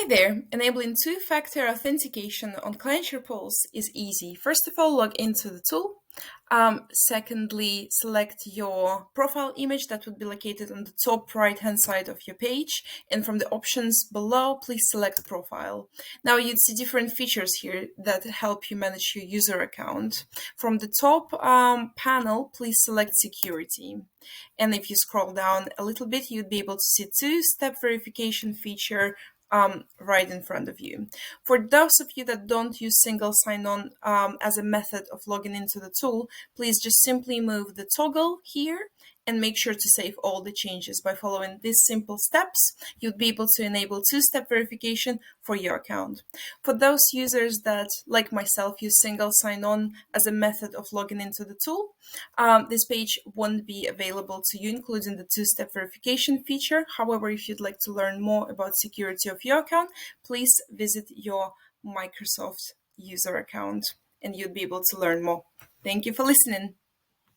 Hi there! Enabling two-factor authentication on Clientshare Pulse is easy. First of all, log into the tool. Secondly, select your profile image that would be located on the top right-hand side of your page. And from the options below, please select profile. Now you'd see different features here that help you manage your user account. From the top panel, please select security. And if you scroll down a little bit, you'd be able to see two-step verification feature right in front of you. For those of you that don't use single sign-on as a method of logging into the tool, please just simply move the toggle here and make sure to save all the changes. By following these simple steps, you'd be able to enable two-step verification for your account. For those users that, like myself, use single sign-on as a method of logging into the tool, this page won't be available to you, including the two-step verification feature. However, if you'd like to learn more about security of your account, please visit your Microsoft user account and you'd be able to learn more. Thank you for listening.